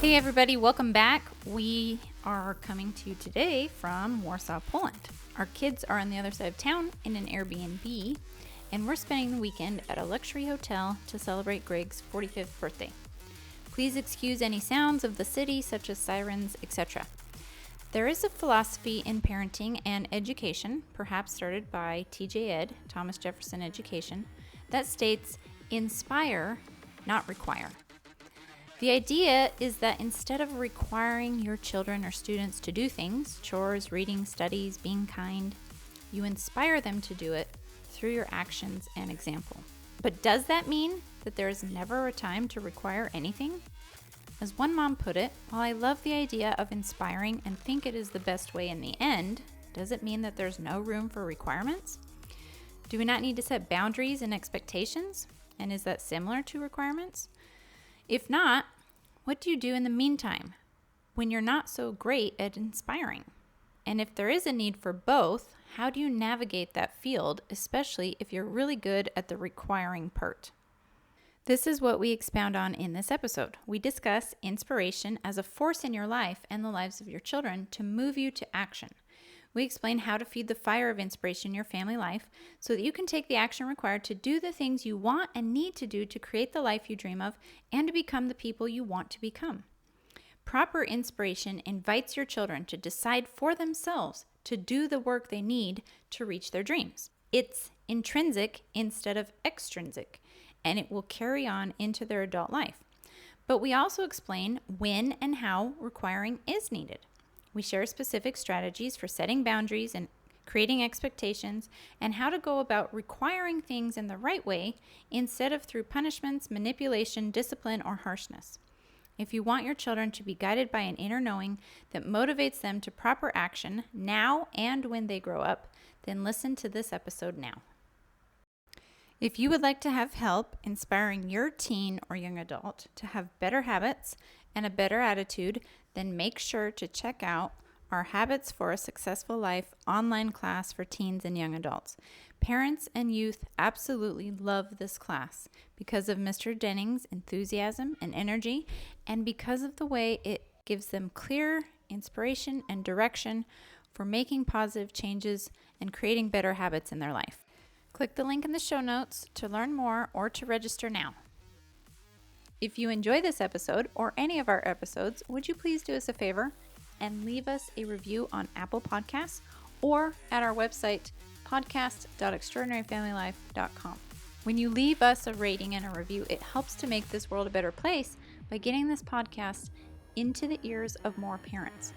Hey everybody, welcome back. We are coming to you today from Warsaw, Poland. Our kids are on the other side of town in an Airbnb, and we're spending the weekend at a luxury hotel to celebrate Greg's 45th birthday. Please excuse any sounds of the city, such as sirens, etc. There is a philosophy in parenting and education, perhaps started by TJED, Thomas Jefferson Education, that states, inspire, not require. The idea is that instead of requiring your children or students to do things, chores, reading, studies, being kind, you inspire them to do it through your actions and example. But does that mean that there is never a time to require anything? As one mom put it, while I love the idea of inspiring and think it is the best way in the end, does it mean that there's no room for requirements? Do we not need to set boundaries and expectations? And is that similar to requirements? If not, what do you do in the meantime when you're not so great at inspiring? And if there is a need for both, how do you navigate that field, especially if you're really good at the requiring part? This is what we expound on in this episode. We discuss inspiration as a force in your life and the lives of your children to move you to action. We explain how to feed the fire of inspiration in your family life so that you can take the action required to do the things you want and need to do to create the life you dream of and to become the people you want to become. Proper inspiration invites your children to decide for themselves to do the work they need to reach their dreams. It's intrinsic instead of extrinsic, and it will carry on into their adult life. But we also explain when and how requiring is needed. We share specific strategies for setting boundaries and creating expectations and how to go about requiring things in the right way instead of through punishments, manipulation, discipline, or harshness. If you want your children to be guided by an inner knowing that motivates them to proper action now and when they grow up, then listen to this episode now. If you would like to have help inspiring your teen or young adult to have better habits and a better attitude, then make sure to check out our Habits for a Successful Life online class for teens and young adults. Parents and youth absolutely love this class because of Mr. Denning's enthusiasm and energy, and because of the way it gives them clear inspiration and direction for making positive changes and creating better habits in their life. Click the link in the show notes to learn more or to register now. If you enjoy this episode or any of our episodes, would you please do us a favor and leave us a review on Apple Podcasts or at our website, podcast.extraordinaryfamilylife.com. When you leave us a rating and a review, it helps to make this world a better place by getting this podcast into the ears of more parents.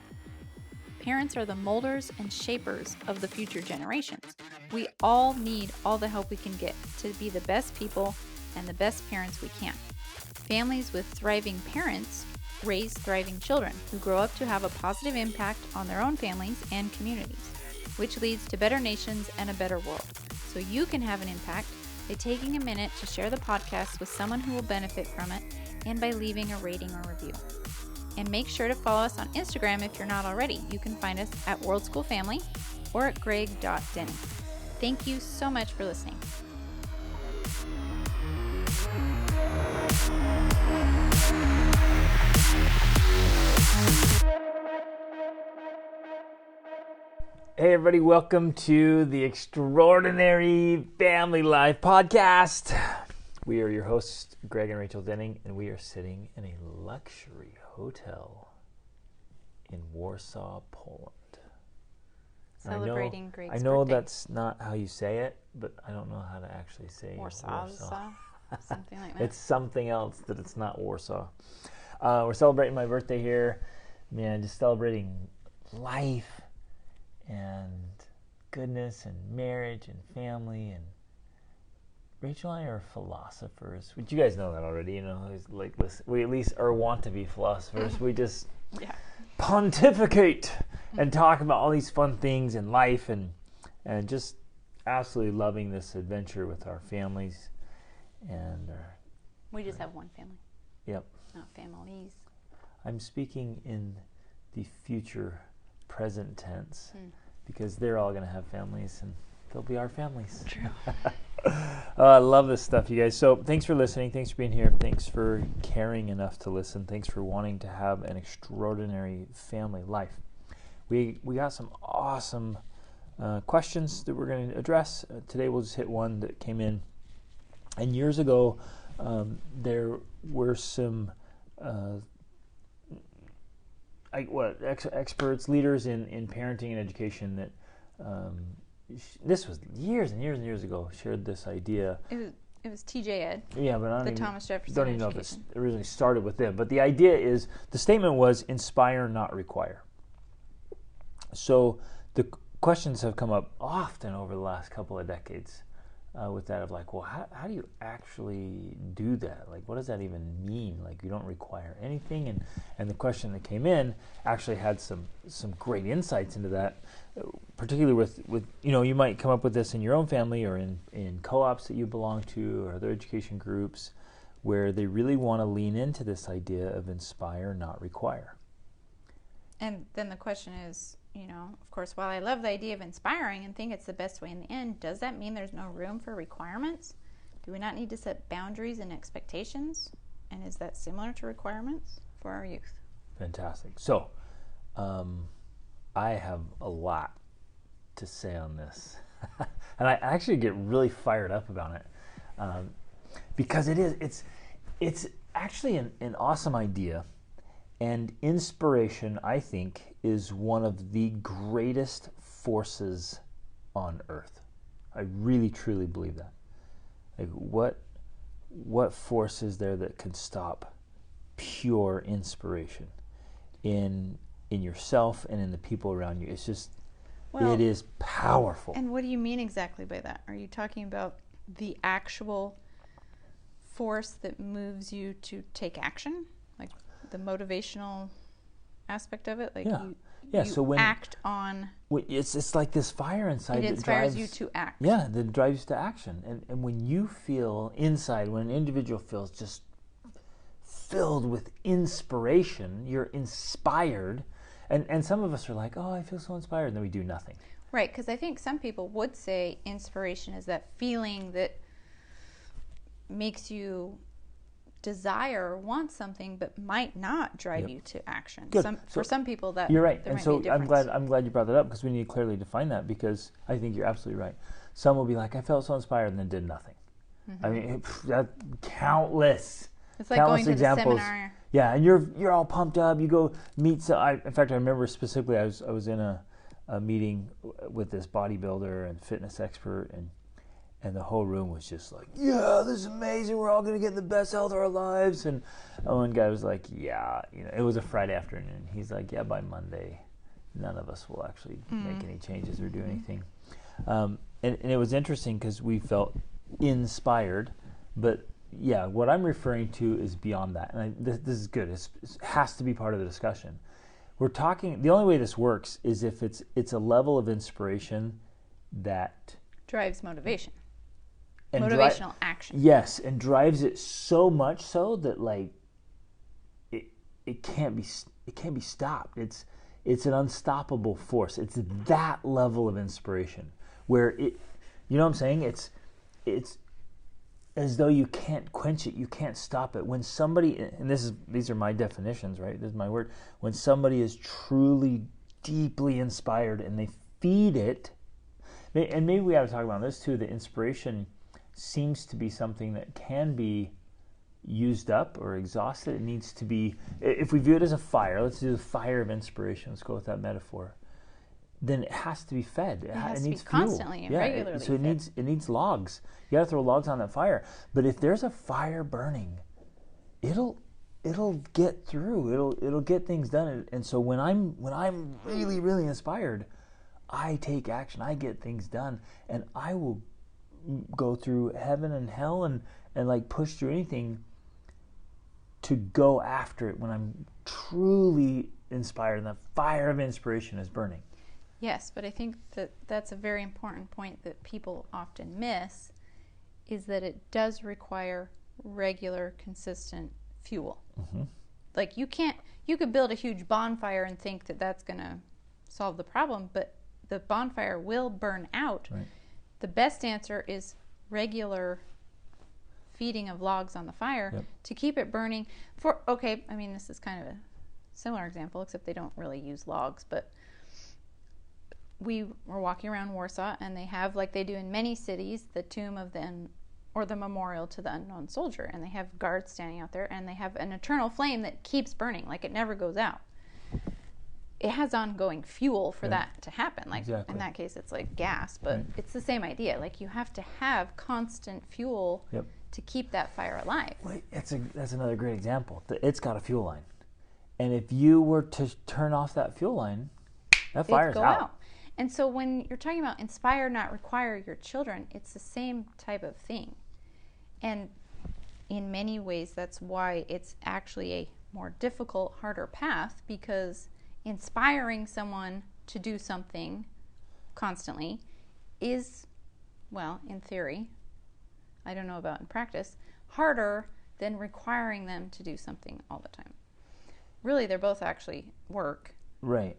Parents are the molders and shapers of the future generations. We all need all the help we can get to be the best people and the best parents we can. Families with thriving parents raise thriving children who grow up to have a positive impact on their own families and communities, which leads to better nations and a better world. So you can have an impact by taking a minute to share the podcast with someone who will benefit from it and by leaving a rating or review. And make sure to follow us on Instagram if you're not already. You can find us at World School Family or at greg.denning. Thank you so much for listening. Hey everybody, welcome to the Extraordinary Family Life Podcast. We are your hosts, Greg and Rachel Denning, and we are sitting in a luxury hotel in Warsaw, Poland. Celebrating Greg's birthday. I know birthday. that's not how you say it, but I don't know how to actually say Warsaw. Something like that. It's something else that it's not Warsaw. We're celebrating my birthday here. Man, just celebrating life and goodness and marriage and family. And Rachel and I are philosophers. You guys know that already, you know. Like, listen, we at least want to be philosophers. We just pontificate and talk about all these fun things in life and just absolutely loving this adventure with our families. And we just have one family. Yep. Not families. I'm speaking in the future present tense because they're all going to have families and they'll be our families. True. I love this stuff, you guys. So thanks for listening. Thanks for being here. Thanks for caring enough to listen. Thanks for wanting to have an extraordinary family life. We got some awesome questions that we're going to address. Today we'll just hit one that came in. And years ago, there were some experts, leaders in parenting and education that this was years and years and years ago, shared this idea. It was TJED. Yeah, but I Thomas Jefferson don't even know if education. it originally started with them. But the idea is, the statement was inspire, not require. So the questions have come up often over the last couple of decades with that of like, well, how do you actually do that? Like, what does that even mean? Like, you don't require anything. And the question that came in actually had some great insights into that, particularly with you might come up with this in your own family or in co-ops that you belong to or other education groups where they really want to lean into this idea of inspire, not require. And then the question is, of course, while I love the idea of inspiring and think it's the best way in the end, does that mean there's no room for requirements? Do we not need to set boundaries and expectations? And is that similar to requirements for our youth? Fantastic. So, I have a lot to say on this. And I actually get really fired up about it because it's actually an awesome idea. And inspiration, I think, is one of the greatest forces on earth. I really, truly believe that. Like, what force is there that can stop pure inspiration in yourself and in the people around you? It's just, it is powerful. And what do you mean exactly by that? Are you talking about the actual force that moves you to take action? Like the motivational aspect of it? Like so when act on... It's like this fire inside that inspires you to act. Yeah, that drives you to action. And when you feel inside, when an individual feels just filled with inspiration, you're inspired. And some of us are like, oh, I feel so inspired, and then we do nothing. Right, because I think some people would say inspiration is that feeling that makes you desire or want something, but might not drive you to action. For some people, that you're right, there and might so be a difference. I'm glad you brought that up because we need to clearly define that, because I think you're absolutely right. Some will be like, I felt so inspired and then did nothing. Mm-hmm. I mean, that countless. It's like going to examples. The seminar. Yeah, and you're all pumped up. You go meet. In fact, I remember specifically, I was in a meeting with this bodybuilder and fitness expert, and the whole room was just like, yeah, this is amazing. We're all going to get the best health of our lives. And one guy was like, yeah, it was a Friday afternoon. He's like, yeah, by Monday, none of us will actually make any changes or do anything. And it was interesting because we felt inspired. But yeah, what I'm referring to is beyond that. And this is good. It has to be part of the discussion. We're talking, the only way this works is if it's a level of inspiration that drives motivation. And motivational action. Yes, and drives it so much so that like it can't be stopped. It's an unstoppable force. It's that level of inspiration where you know what I'm saying? It's as though you can't quench it, you can't stop it. When somebody, and these are my definitions, right? This is my word. When somebody is truly deeply inspired and they feed it, and maybe we ought to talk about this too, the inspiration seems to be something that can be used up or exhausted. It needs to be, if we view it as a fire, let's do the fire of inspiration, let's go with that metaphor, then it has to be fed. It has it to needs be fuel. constantly and regularly so it fed. needs logs. You got to throw logs on that fire. But if there's a fire burning, it'll get through. It'll get things done. And so when I'm really, really inspired, I take action. I get things done, and I will go through heaven and hell and like push through anything to go after it when I'm truly inspired and the fire of inspiration is burning. Yes, but I think that's a very important point that people often miss, is that it does require regular, consistent fuel. Mm-hmm. Like you could build a huge bonfire and think that that's going to solve the problem, but the bonfire will burn out. Right. The best answer is regular feeding of logs on the fire Yep. to keep it burning I mean, this is kind of a similar example, except they don't really use logs, but we were walking around Warsaw, and they have, like they do in many cities, the tomb of or the memorial to the unknown soldier, and they have guards standing out there, and they have an eternal flame that keeps burning, like it never goes out. It has ongoing fuel for that to happen. Like exactly. In that case, it's like gas, but it's the same idea. Like you have to have constant fuel to keep that fire alive. Well, that's another great example. It's got a fuel line, and if you were to turn off that fuel line, that fire's out. And so when you're talking about inspire, not require your children, it's the same type of thing. And in many ways, that's why it's actually a more difficult, harder path, because inspiring someone to do something constantly is, well, in theory, I don't know about in practice, harder than requiring them to do something all the time. Really, they're both actually work. Right.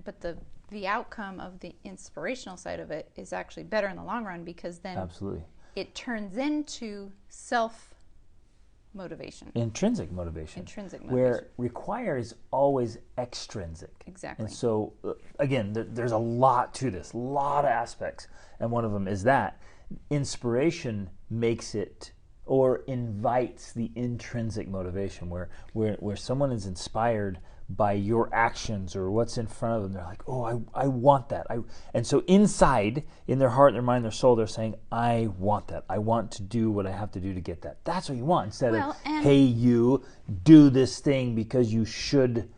But the outcome of the inspirational side of it is actually better in the long run, because then Absolutely. It turns into self-motivation. Intrinsic motivation. Where require is always extrinsic. Exactly. And so, again, there's a lot to this, a lot of aspects. And one of them is that inspiration makes it or invites the intrinsic motivation, where someone is inspired by your actions or what's in front of them. They're like, oh, I want that. And so inside, in their heart, their mind, their soul, they're saying, I want that. I want to do what I have to do to get that. That's what you want, instead of, hey, you do this thing because you should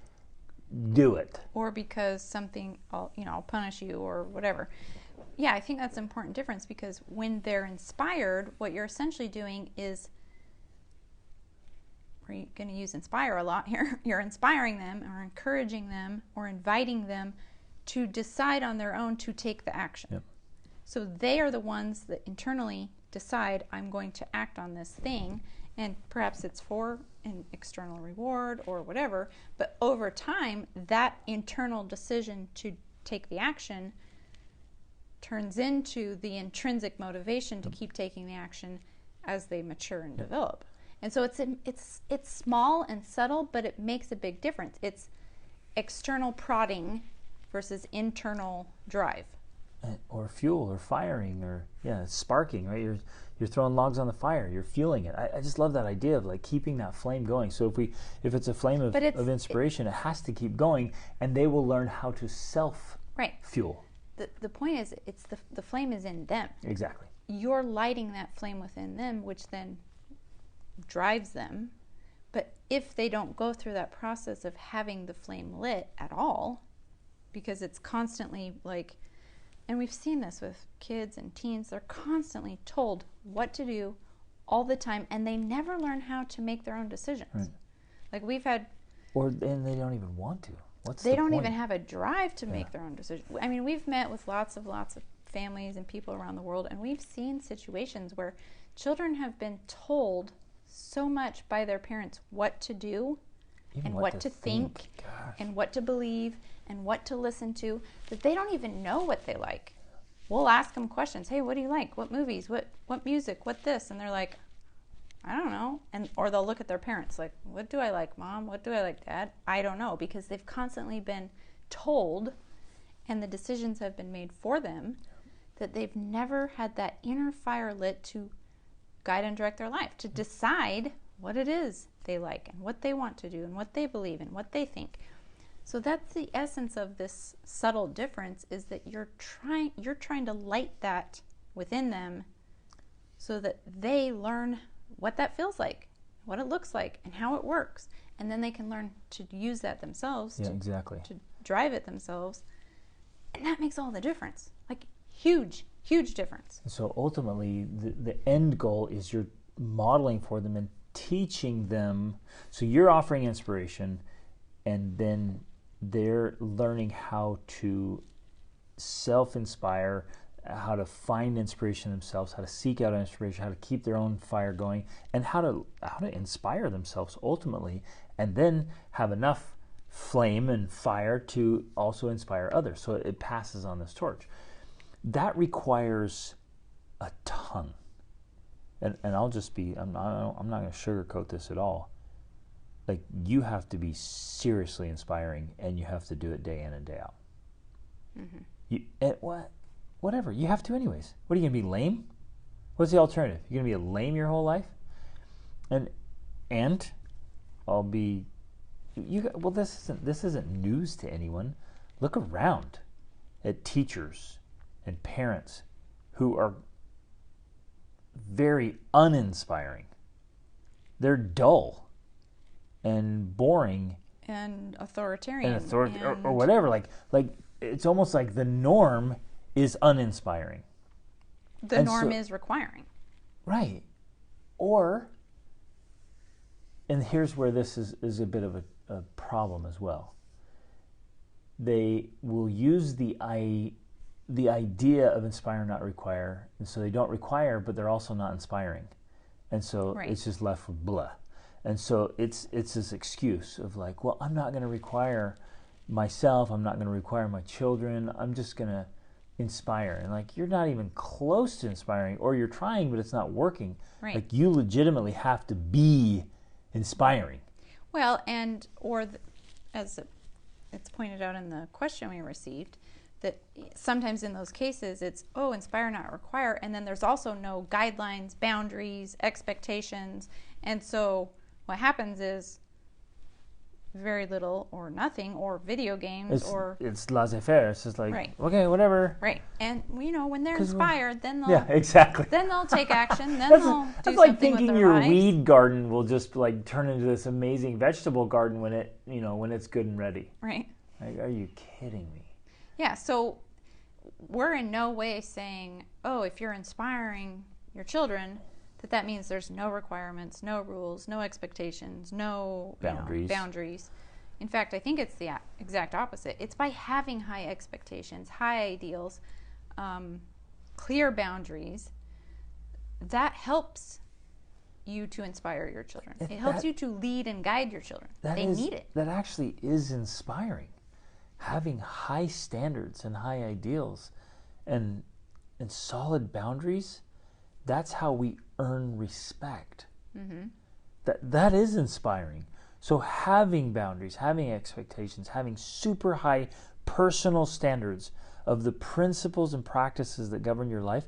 do it. Or because something, I'll punish you or whatever. Yeah, I think that's an important difference, because when they're inspired, what you're essentially doing is, we're going to use inspire a lot here, you're inspiring them or encouraging them or inviting them to decide on their own to take the action. Yep. So they are the ones that internally decide, I'm going to act on this thing, and perhaps it's for an external reward or whatever, but over time, that internal decision to take the action turns into the intrinsic motivation to keep taking the action as they mature and develop. And so it's small and subtle, but it makes a big difference. It's external prodding versus internal drive. Or fuel, or firing, or sparking, right? You're throwing logs on the fire. You're fueling it. I just love that idea of like keeping that flame going. So if it's a flame of inspiration, it has to keep going, and they will learn how to self-fuel. The point is, it's the flame is in them. Exactly. You're lighting that flame within them, which then drives them. But if they don't go through that process of having the flame lit at all, because it's constantly like, and we've seen this with kids and teens, they're constantly told what to do all the time, and they never learn how to make their own decisions. Right. Like we've had... and they don't even want to. They don't even have a drive to make their own decisions. I mean, we've met with lots of families and people around the world, and we've seen situations where children have been told so much by their parents what to do, and what to think, and what to believe, and what to listen to, that they don't even know what they like. We'll ask them questions. Hey, what do you like? What movies? What music? What this? And they're like, I don't know. Or they'll look at their parents like, what do I like, Mom? What do I like, Dad? I don't know, because they've constantly been told, and the decisions have been made for them, that they've never had that inner fire lit to guide and direct their life, to decide what it is they like and what they want to do and what they believe and what they think. So that's the essence of this subtle difference, is that you're trying to light that within them so that they learn what that feels like, what it looks like, and how it works. And then they can learn to use that themselves, to drive it themselves. And that makes all the difference. Like, huge, huge difference. So ultimately, the end goal is you're modeling for them and teaching them. So you're offering inspiration, and then they're learning how to self-inspire, how to find inspiration themselves, how to seek out inspiration, how to keep their own fire going, and how to inspire themselves ultimately, and then have enough flame and fire to also inspire others. So it passes on this torch. That requires a ton. and I'll just be, I'm not going to sugarcoat this at all. Like, you have to be seriously inspiring, and you have to do it day in and day out. Whatever, you have to anyways. What are you going to be, lame? What's the alternative? You're going to be lame your whole life? And I'll be, this isn't news to anyone. Look around at teachers and parents who are very uninspiring. They're dull and boring and authoritarian or whatever. Like it's almost like the norm is uninspiring. The norm is requiring. Right. And here's where this is a bit of a problem as well. They will use the idea of inspire, not require, and so they don't require, but they're also not inspiring. And so It's just left with blah. And so it's this excuse of like, well, I'm not going to require myself, I'm not going to require my children, I'm just going to inspire. And like, you're not even close to inspiring, or you're trying, but it's not working. Right. Like, you legitimately have to be inspiring. Well, as it's pointed out in the question we received, that sometimes in those cases it's, inspire, not require, and then there's also no guidelines, boundaries, expectations, and so what happens is very little or nothing, or video games, it's laissez-faire. It's just like, okay, whatever. Right. And when they're inspired, then they'll then they'll take action. Then they'll do something with their lives. That's like thinking your weed garden will just like turn into this amazing vegetable garden when it's good and ready. Right. Like, are you kidding me? Yeah. So we're in no way saying, if you're inspiring your children, that means there's no requirements, no rules, no expectations, no boundaries. In fact, I think it's the exact opposite. It's by having high expectations, high ideals, clear boundaries, that helps you to inspire your children. It helps you to lead and guide your children. They need it. That actually is inspiring. Having high standards and high ideals and solid boundaries, that's how we earn respect. That is inspiring. So having boundaries, having expectations, having super high personal standards of the principles and practices that govern your life,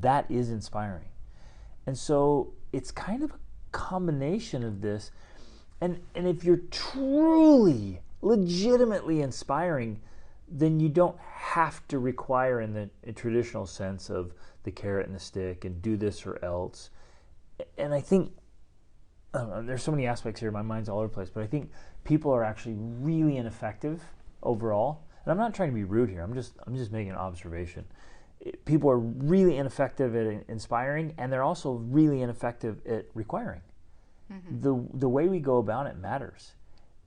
that is inspiring. And so it's kind of a combination of this. And if you're truly, legitimately inspiring, then you don't have to require in the traditional sense of the carrot and the stick and do this or else. And I think, there's so many aspects here, my mind's all over the place, but I think people are actually really ineffective overall. And I'm not trying to be rude here, I'm just making an observation. People are really ineffective at inspiring, and they're also really ineffective at requiring. The way we go about it matters.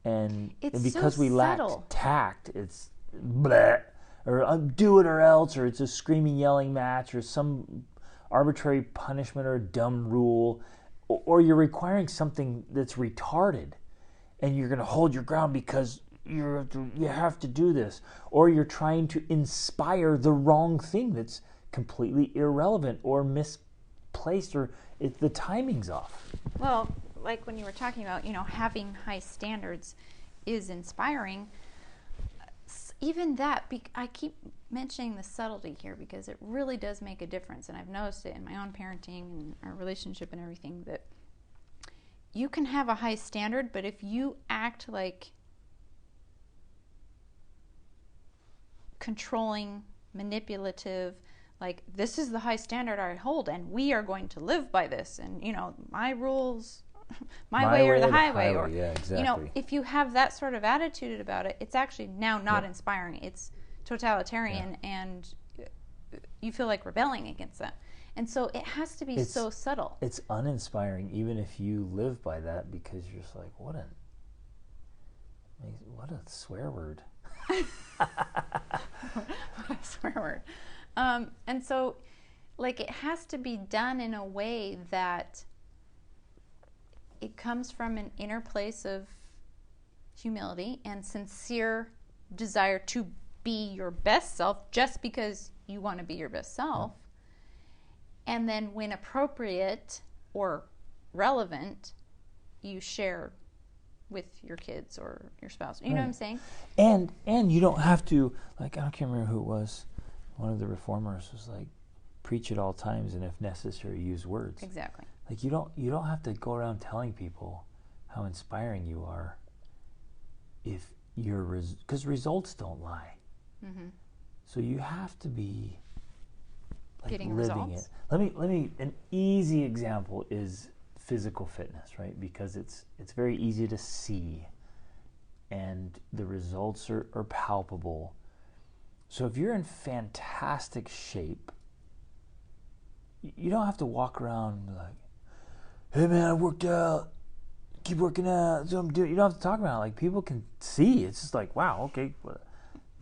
And because we lack tact, it's bleh, or do it or else, or it's a screaming, yelling match, or some arbitrary punishment or a dumb rule, or you're requiring something that's retarded, and you're going to hold your ground because you have to do this, or you're trying to inspire the wrong thing that's completely irrelevant or misplaced, or the timing's off. Well, like when you were talking about, having high standards is inspiring. Even that, I keep mentioning the subtlety here because it really does make a difference, and I've noticed it in my own parenting and our relationship and everything, that you can have a high standard, but if you act like controlling, manipulative, like, this is the high standard I hold and we are going to live by this, and my rules, my way or the highway, or yeah, exactly. If you have that sort of attitude about it, it's actually now not inspiring. It's totalitarian, and you feel like rebelling against that. And so it has to be so subtle. It's uninspiring even if you live by that, because you're just like, what a swear word. What a swear word. And so, like, it has to be done in a way that it comes from an inner place of humility and sincere desire to be your best self, just because you want to be your best self. And then when appropriate or relevant, you share with your kids or your spouse. You know what I'm saying? And you don't have to, like, I can't remember who it was. One of the reformers was like, preach at all times, and if necessary, use words. Exactly. Like, you don't have to go around telling people how inspiring you are if you're, because results don't lie. Mm-hmm. So you have to be like getting living results. it. Let me. An easy example is physical fitness, right? Because it's very easy to see, and the results are palpable. So if you're in fantastic shape, you don't have to walk around like, hey man, I worked out, keep working out, so I'm doing. You don't have to talk about it. Like, people can see. It's just like, wow, okay,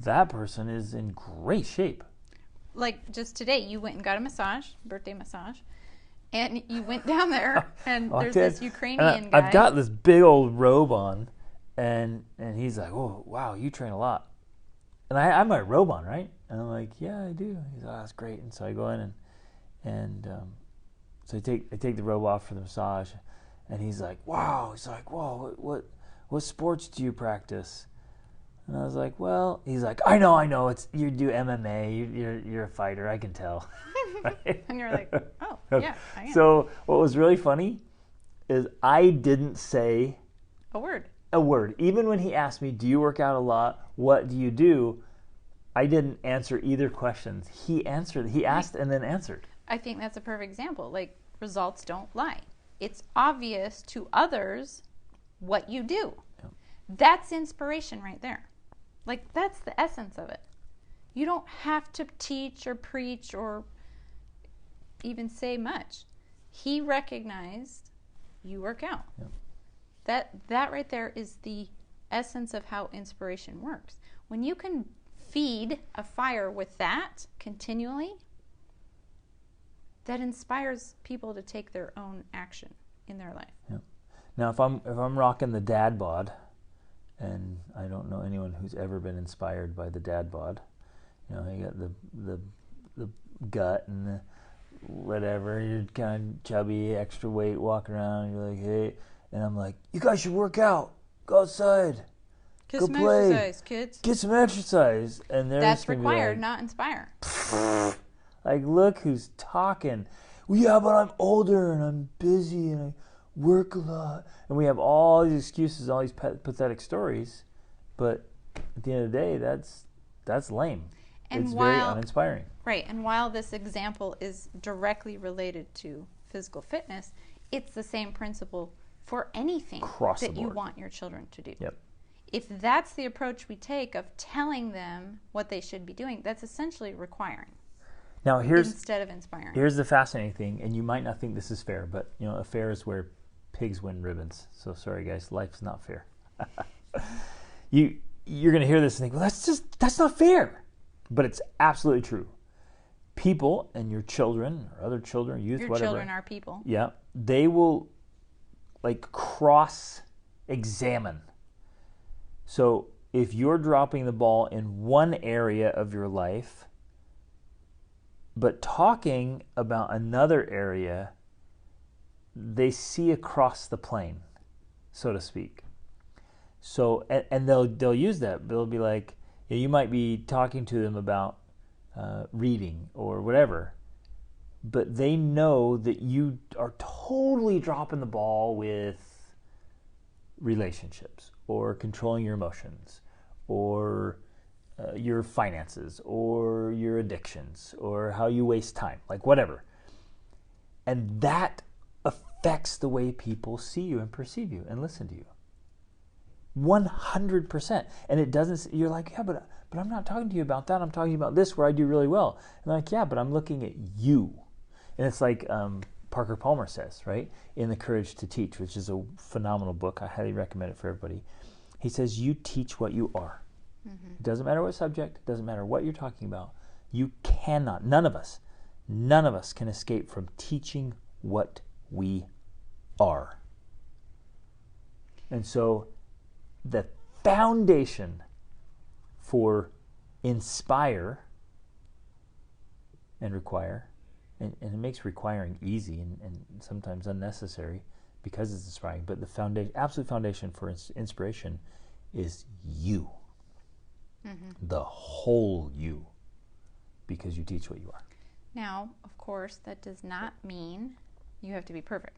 that person is in great shape. Like just today, you went and got a massage, birthday massage, and you went down there, and there's this Ukrainian guy. I've got this big old robe on, and he's like, oh, wow, you train a lot. And I have my robe on, right? And I'm like, yeah, I do. He's like, oh, that's great. And so I go in and so I take the robe off for the massage, and he's like, wow. He's like, whoa, what sports do you practice? And I was like, well, he's like, I know, it's you do MMA, you're a fighter, I can tell. Right? And you're like, oh, yeah, I am. So what was really funny is I didn't say a word. Even when he asked me, do you work out a lot? What do you do? I didn't answer either questions. He answered. He asked and then answered. I think that's a perfect example. Like, results don't lie. It's obvious to others what you do. Yep. That's inspiration right there. Like, that's the essence of it. You don't have to teach or preach or even say much. He recognized you work out. Yep. That right there is the essence of how inspiration works. When you can feed a fire with that continually, that inspires people to take their own action in their life. Yep. Now, if I'm rocking the dad bod, and I don't know anyone who's ever been inspired by the dad bod, you know, you got the gut and the whatever, you're kind of chubby, extra weight, walking around, you're like, hey, and I'm like, you guys should work out, go outside, get go some play, exercise, kids. Get some exercise, and that's required, like, not inspire. Like, look who's talking. Well, yeah, but I'm older and I'm busy and I work a lot, and we have all these excuses, all these pathetic stories, but at the end of the day, that's lame. And it's very uninspiring. Right, and while this example is directly related to physical fitness, it's the same principle for anything that you want your children to do. Yep. If that's the approach we take of telling them what they should be doing, that's essentially requiring. Now, instead of inspiring. Here's the fascinating thing, and you might not think this is fair, but you know, a fair is where pigs win ribbons. So sorry, guys, life's not fair. You're going to hear this and think, well, that's not fair, but it's absolutely true. People and your children or other children, youth, whatever. Your children are people. Yeah, they will like cross-examine. So if you're dropping the ball in one area of your life, but talking about another area, they see across the plane, so to speak. So, and they'll use that. They'll be like, yeah, you might be talking to them about reading or whatever, but they know that you are totally dropping the ball with relationships or controlling your emotions or your finances or your addictions or how you waste time, like whatever. And that affects the way people see you and perceive you and listen to you. 100%. And it doesn't, you're like, yeah, but I'm not talking to you about that. I'm talking about this where I do really well. And like, yeah, but I'm looking at you. And it's like Parker Palmer says, right? In The Courage to Teach, which is a phenomenal book. I highly recommend it for everybody. He says, you teach what you are. Mm-hmm. It doesn't matter what subject, it doesn't matter what you're talking about. You cannot, none of us can escape from teaching what we are. And so the foundation for inspire and require and it makes requiring easy and sometimes unnecessary because it's inspiring. But the absolute foundation for inspiration is you, the whole you, because you teach what you are. Now, of course, that does not mean you have to be perfect.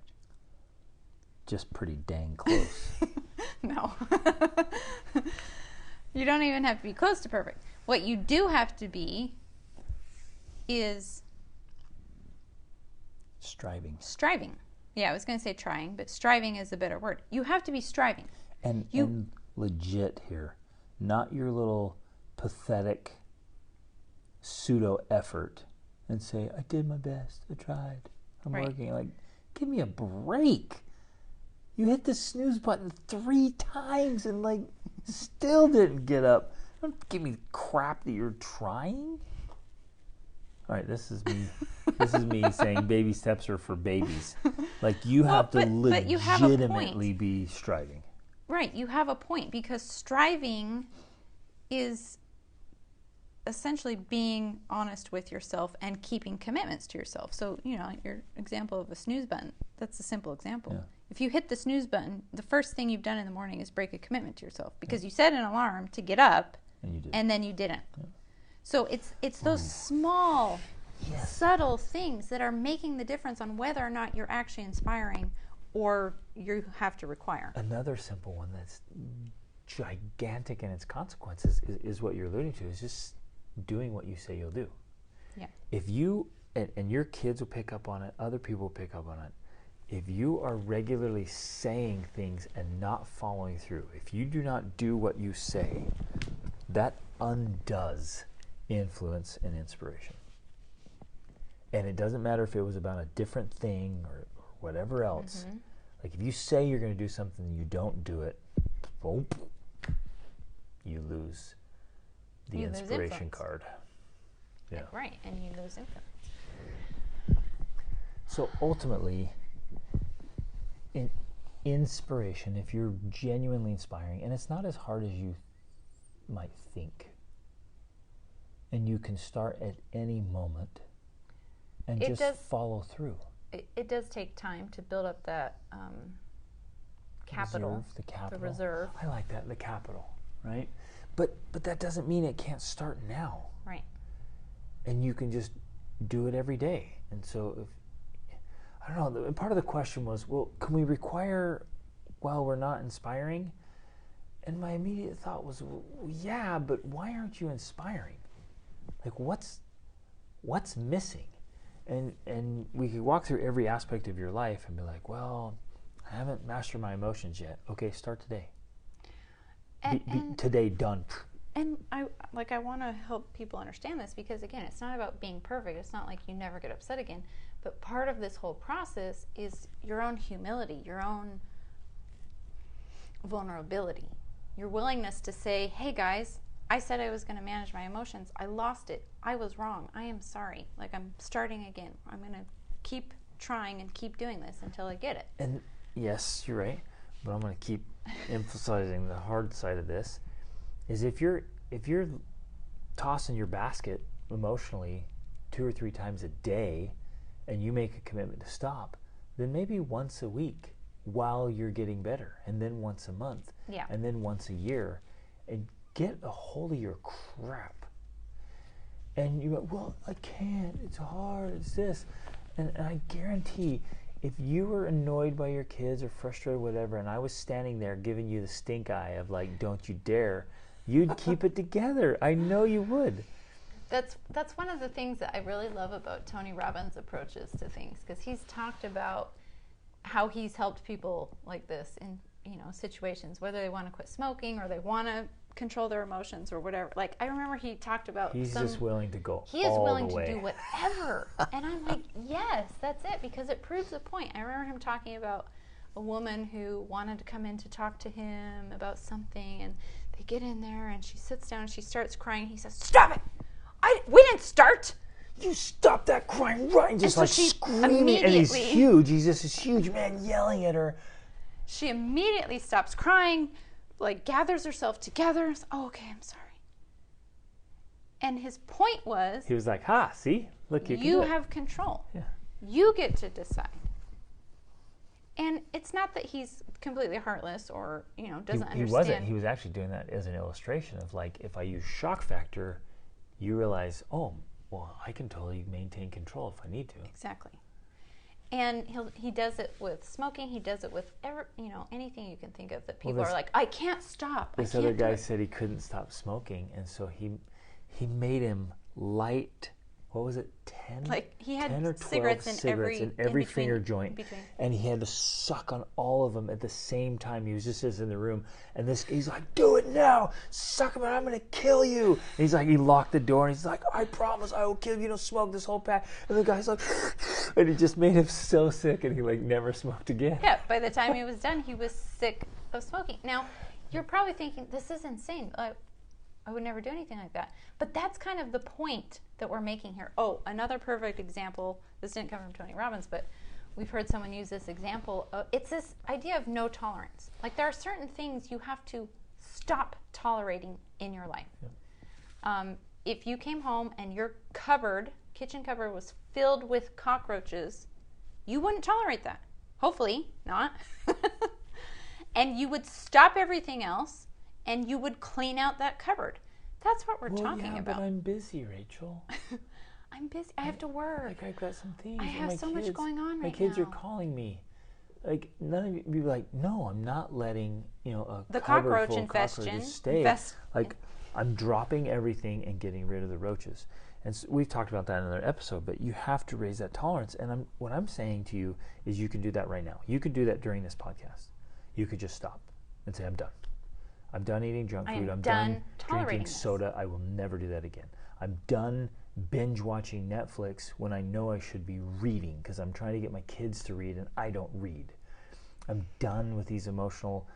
Just pretty dang close. No. You don't even have to be close to perfect. What you do have to be is striving. Yeah, I was going to say trying, but striving is a better word. You have to be striving. And legit here, not your little pathetic pseudo effort and say, I did my best, I tried, I'm working. Like, give me a break. You hit the snooze button 3 times and like still didn't get up. Don't give me crap that you're trying. All right, this is me. This is me saying baby steps are for babies. Like you have to legitimately be striving. Right, you have a point because striving is essentially being honest with yourself and keeping commitments to yourself. So, your example of a snooze button, that's a simple example. Yeah. If you hit the snooze button, the first thing you've done in the morning is break a commitment to yourself because you set an alarm to get up and then you didn't. Yeah. So it's those small, subtle things that are making the difference on whether or not you're actually inspiring or you have to require. Another simple one that's gigantic in its consequences is what you're alluding to, is just doing what you say you'll do. Yeah. If you, and your kids will pick up on it, other people will pick up on it, if you are regularly saying things and not following through, if you do not do what you say, that undoes influence and inspiration. And it doesn't matter if it was about a different thing or whatever else. Mm-hmm. Like if you say you're going to do something and you don't do it, boom, you lose the inspiration card. Yeah. Right, and you lose influence. So ultimately, in inspiration, if you're genuinely inspiring, and it's not as hard as you might think, and you can start at any moment and follow through. It does take time to build up that capital. The reserve. I like that, the capital, right? But that doesn't mean it can't start now. Right. And you can just do it every day. And so, I don't know, part of the question was, well, can we require while we're not inspiring? And my immediate thought was, well, yeah, but why aren't you inspiring? Like, what's missing? And we could walk through every aspect of your life and be like, well, I haven't mastered my emotions yet. Okay, start today. Today, done. And I want to help people understand this because, again, it's not about being perfect. It's not like you never get upset again. But part of this whole process is your own humility, your own vulnerability, your willingness to say, hey, guys, I said I was going to manage my emotions. I lost it. I was wrong. I am sorry. Like, I'm starting again. I'm going to keep trying and keep doing this until I get it. And yes, you're right. But I'm going to keep emphasizing the hard side of this is if you're tossing your basket emotionally 2 or 3 times a day and you make a commitment to stop, then maybe once a week while you're getting better, and then once a month, and then once a year, and get a hold of your crap. And you go, well, I can't, it's hard, it's this. And I guarantee if you were annoyed by your kids or frustrated or whatever, and I was standing there giving you the stink eye of like, don't you dare, you'd keep it together. I know you would. That's one of the things that I really love about Tony Robbins' approaches to things, because he's talked about how he's helped people like this in situations, whether they want to quit smoking or they want to control their emotions or whatever. Like, I remember he talked about he's just willing to go he is willing to do whatever. And I'm like, yes, that's it, because it proves a point. I remember him talking about a woman who wanted to come in to talk to him about something, and they get in there and she sits down and she starts crying. He says, stop it, we didn't start. You stop that crying right, and just and so like screaming, and he's huge. He's just this huge man yelling at her. She immediately stops crying, like gathers herself together. Oh, okay, I'm sorry. And his point was, he was like, "Ha, see, look, you have control. Yeah. You get to decide." And it's not that he's completely heartless or, doesn't understand. He wasn't. He was actually doing that as an illustration of like, if I use shock factor, you realize, oh, well, I can totally maintain control if I need to. Exactly. And he does it with smoking. He does it with anything you can think of that people are like, I can't stop. This other guy said he couldn't stop smoking, and so he made him light. What was it? 10? Like he had 10 or 12 cigarettes in every finger joint, and he had to suck on all of them at the same time. He was just in the room, and he's like, "Do it now, suck them, I'm gonna kill you." And he's like, he locked the door, and he's like, "I promise, I will kill you. Don't smoke this whole pack." And the guy's like, and it just made him so sick, and he like never smoked again. Yeah. By the time he was done, he was sick of smoking. Now, you're probably thinking, this is insane. I would never do anything like that. But that's kind of the point that we're making here. Oh, another perfect example. This didn't come from Tony Robbins, but we've heard someone use this example. It's this idea of no tolerance. Like there are certain things you have to stop tolerating in your life. Yeah. If you came home and your kitchen cupboard was filled with cockroaches, you wouldn't tolerate that. Hopefully not. And you would stop everything else, and you would clean out that cupboard. That's what we're talking about. But I'm busy, Rachel. I'm busy. I have to work. Like I've got some things. I have so much going on right now. My kids are calling me. Like none of you be like, no, I'm not letting the cockroach infestation stay. Like I'm dropping everything and getting rid of the roaches. And so we've talked about that in another episode. But you have to raise that tolerance. And what I'm saying to you is, you can do that right now. You could do that during this podcast. You could just stop and say, I'm done. I'm done eating junk food. I'm done drinking soda. I will never do that again. I'm done binge watching Netflix when I know I should be reading because I'm trying to get my kids to read and I don't read. I'm done with this emotional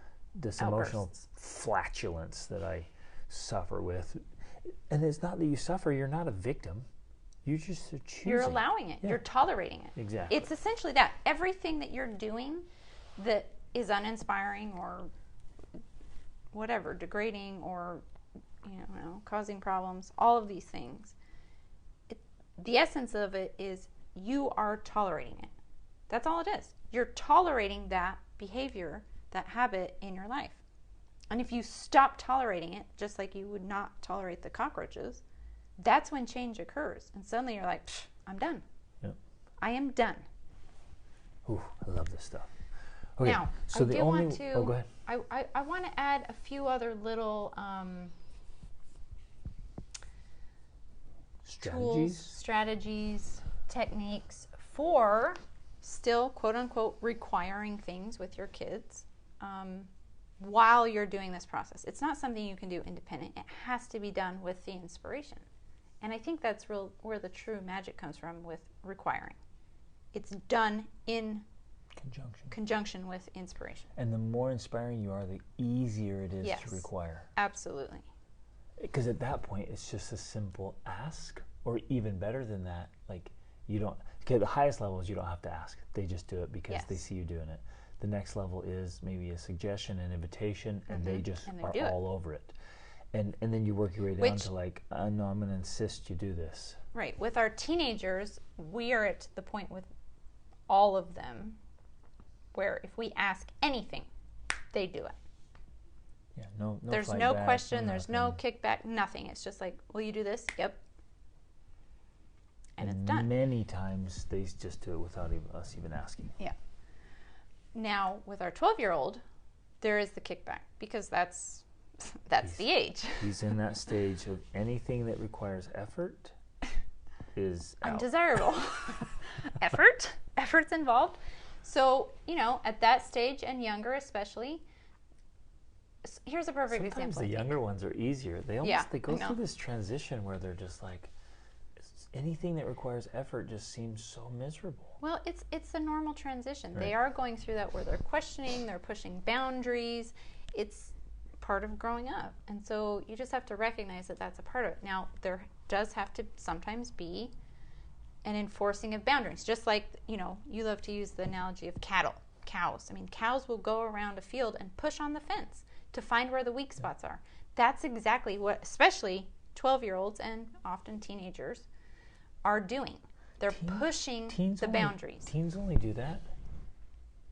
flatulence that I suffer with. And it's not that you suffer. You're not a victim. You just are choosing. You're allowing it. Yeah. You're tolerating it. Exactly. It's essentially that. Everything that you're doing that is uninspiring or whatever, degrading or causing problems, all of these things, the essence of it is you are tolerating it. That's all it is. You're tolerating that behavior, that habit in your life. And if you stop tolerating it, just like you would not tolerate the cockroaches, that's when change occurs. And suddenly you're like, I'm done. Yep. I am done. Ooh, I love this stuff. Okay, now, so go ahead. I want to add a few other little strategies, techniques for still, quote unquote, requiring things with your kids while you're doing this process. It's not something you can do independent. It has to be done with the inspiration. And I think that's where the true magic comes from with requiring. It's done in conjunction with inspiration. And the more inspiring you are, the easier it is to require. Absolutely. Because at that point, it's just a simple ask, or even better than that, like the highest level is you don't have to ask. They just do it because they see you doing it. The next level is maybe a suggestion, an invitation, and they just are all over it. And then you work your way down to like, no, I'm going to insist you do this. Right. With our teenagers, we are at the point with all of them where if we ask anything, they do it. Yeah, no there's no question, there's no kickback, nothing. It's just like, will you do this? Yep. And it's done. Many times they just do it without us even asking. Yeah. Now, with our 12-year-old, there is the kickback because that's the age. He's in that stage of anything that requires effort is undesirable. Effort's involved. So, at that stage and younger especially, here's a perfect example. Sometimes the younger ones are easier. They go through this transition where they're just like, anything that requires effort just seems so miserable. Well, it's a normal transition. Right. They are going through that where they're questioning, they're pushing boundaries. It's part of growing up. And so you just have to recognize that that's a part of it. Now, there does have to sometimes be an enforcing of boundaries. Just like, you love to use the analogy of cows. I mean, cows will go around a field and push on the fence to find where the weak spots are. That's exactly what, especially 12-year-olds and often teenagers are doing. They're pushing the boundaries. Teens only do that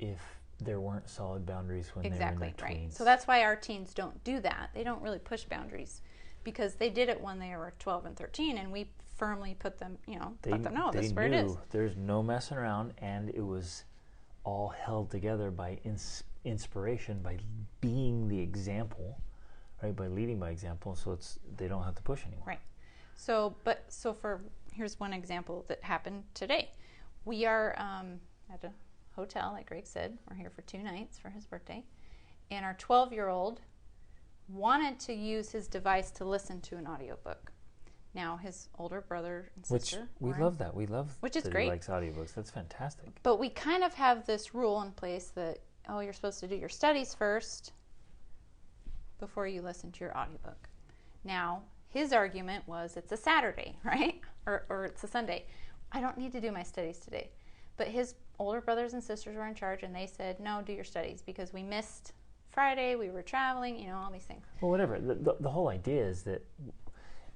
if there weren't solid boundaries when they were in their tweens. Right. So that's why our teens don't do that. They don't really push boundaries because they did it when they were 12 and 13, and we firmly put them, let them know this is where it is. There's no messing around, and it was all held together by inspiration, by being the example, right? By leading by example, so they don't have to push anymore. Right. So here's one example that happened today. We are at a hotel, like Greg said. We're here for 2 nights for his birthday, and our 12-year-old wanted to use his device to listen to an audiobook. Now, his older brother and sister... Which we love that. We love which is that great. He likes audiobooks. That's fantastic. But we kind of have this rule in place that, you're supposed to do your studies first before you listen to your audiobook. Now, his argument was it's a Saturday, right? Or it's a Sunday. I don't need to do my studies today. But his older brothers and sisters were in charge, and they said, no, do your studies, because we missed Friday, we were traveling, all these things. Well, whatever. The whole idea is that,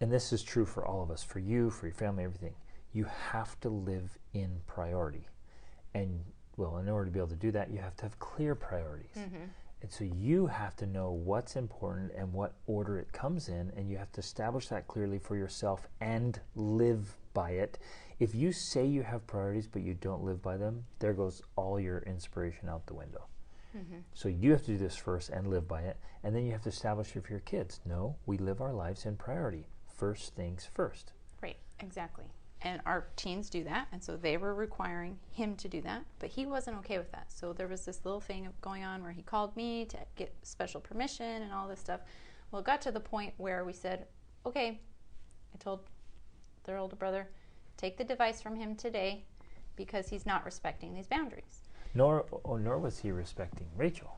and this is true for all of us, for you, for your family, everything, you have to live in priority. And, well, in order to be able to do that, you have to have clear priorities. Mm-hmm. And so you have to know what's important and what order it comes in, and you have to establish that clearly for yourself and live by it. If you say you have priorities but you don't live by them, there goes all your inspiration out the window. Mm-hmm. So you have to do this first and live by it, and then you have to establish it for your kids. No, we live our lives in priority. First things first. Right, exactly. And our teens do that, and so they were requiring him to do that, but he wasn't okay with that. So there was this little thing going on where he called me to get special permission and all this stuff. Well, it got to the point where we said, okay, I told their older brother, take the device from him today because he's not respecting these boundaries. Nor was he respecting Rachel.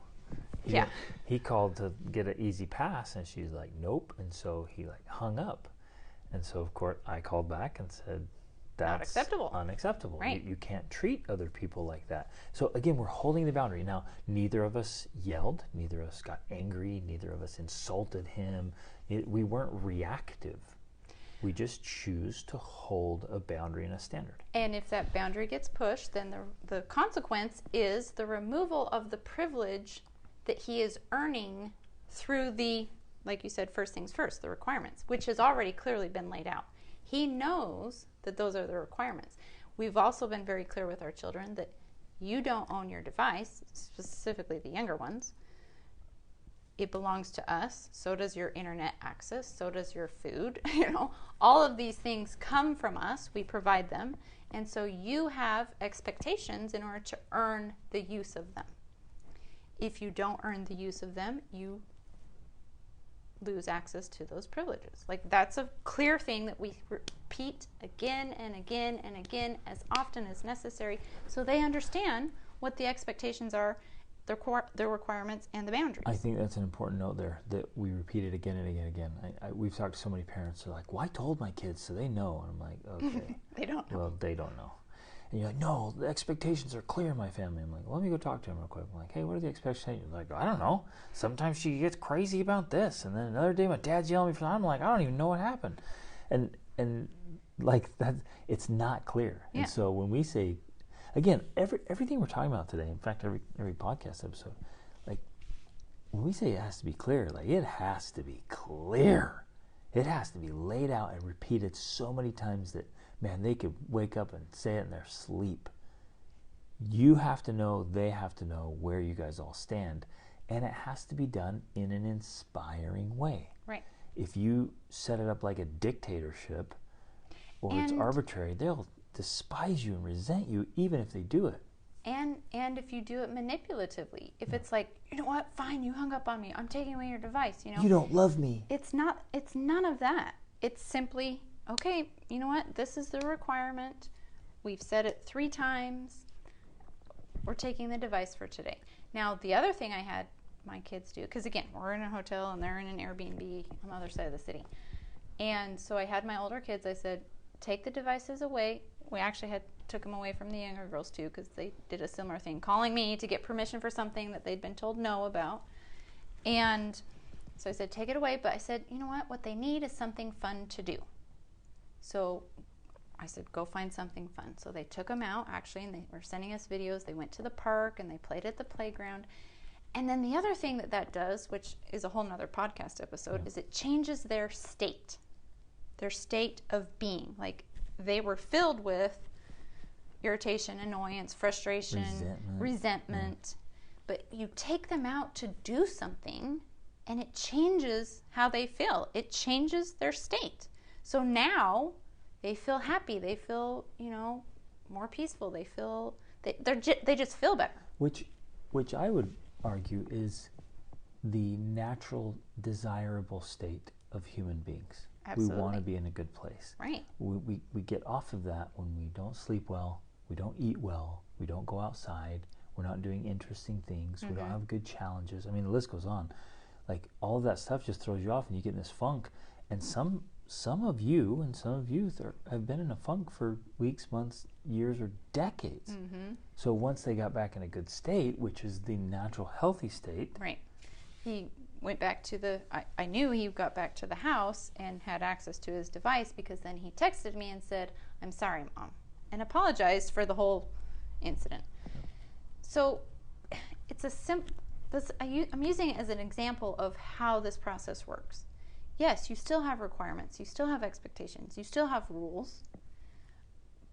He called to get an easy pass, and she's like, nope. And so he hung up. And so, of course, I called back and said, that's unacceptable. Right. You can't treat other people like that. So, again, we're holding the boundary. Now, neither of us yelled. Neither of us got angry. Neither of us insulted him. We weren't reactive. We just choose to hold a boundary and a standard. And if that boundary gets pushed, then the consequence is the removal of the privilege that he is earning through the, like you said, first things first, the requirements, which has already clearly been laid out. He knows that those are the requirements. We've also been very clear with our children that you don't own your device, specifically the younger ones. It belongs to us. So does your internet access. So does your food. All of these things come from us. We provide them. And so you have expectations in order to earn the use of them. If you don't earn the use of them, you lose access to those privileges. That's a clear thing that we repeat again and again and again as often as necessary so they understand what the expectations are, their requirements, and the boundaries. I think that's an important note there, that we repeat it again and again and again. We've talked to so many parents who are like, well, I told my kids, so they know. And I'm like, okay. They don't know. Well, they don't know. And you're like, no, the expectations are clear in my family. I'm like, well, let me go talk to him real quick. I'm like, hey, what are the expectations? Like, I don't know. Sometimes she gets crazy about this. And then another day my dad's yelling at me for that. I'm like, I don't even know what happened. And that, it's not clear. Yeah. And so when we say, again, everything we're talking about today, in fact, every podcast episode, when we say it has to be clear, it has to be clear. It has to be laid out and repeated so many times that, man, they could wake up and say it in their sleep. You have to know, they have to know where you guys all stand. And it has to be done in an inspiring way. Right. If you set it up like a dictatorship or it's arbitrary, they'll despise you and resent you even if they do it. And if you do it manipulatively. If it's like, you know what, fine, you hung up on me. I'm taking away your device, You don't love me. It's none of that. It's simply, okay, you know what? This is the requirement. We've said it 3 times. We're taking the device for today. Now, the other thing I had my kids do, because again, we're in a hotel and they're in an Airbnb on the other side of the city. And so I had my older kids, I said, take the devices away. We actually took them away from the younger girls too, because they did a similar thing, calling me to get permission for something that they'd been told no about. And So I said, take it away. But I said, you know what they need is something fun to do. So I said, go find something fun. So they took them out, actually, and they were sending us videos. They went to the park, and they played at the playground. And then the other thing that does, which is a whole nother podcast episode, is it changes their state of being. Like, they were filled with irritation, annoyance, frustration, resentment. But you take them out to do something, and it changes how they feel. It changes their state. So now they feel happy. They feel, more peaceful. They feel they just feel better. Which I would argue is the natural, desirable state of human beings. Absolutely. We want to be in a good place. Right. We get off of that when we don't sleep well, we don't eat well, we don't go outside, we're not doing interesting things, we don't have good challenges. I mean, the list goes on. Like, all of that stuff just throws you off, and you get in this funk. And some of you and some of youth have been in a funk for weeks, months, years, or decades. So once they got back in a good state, which is the natural, healthy state. Right. He went back to I knew he got back to the house and had access to his device, because then he texted me and said, I'm sorry, Mom, and apologized for the whole incident. So it's I'm using it as an example of how this process works. Yes, you still have requirements, you still have expectations, you still have rules,